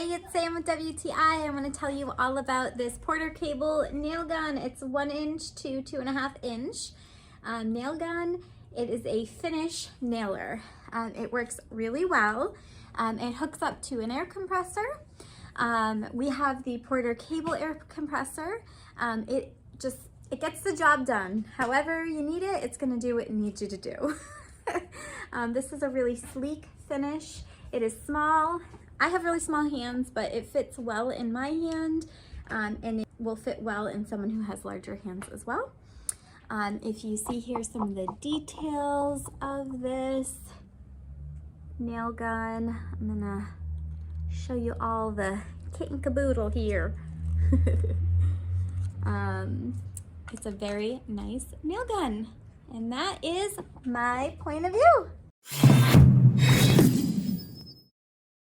Hi, it's Sam with WTI. I want to tell you all about this Porter cable nail gun. It's 1 inch to 2.5 inch nail gun. It is a finish nailer. It works really well. It hooks up to an air compressor. We have the Porter cable air compressor. It gets the job done. However you need it, it's going to do what it needs you to do. This is a really sleek finish. It is small. I have really small hands, but it fits well in my hand, and it will fit well in someone who has larger hands as well. If you see here some of the details of this nail gun, I'm gonna show you all the kit and caboodle here. It's a very nice nail gun, and that is my point of view.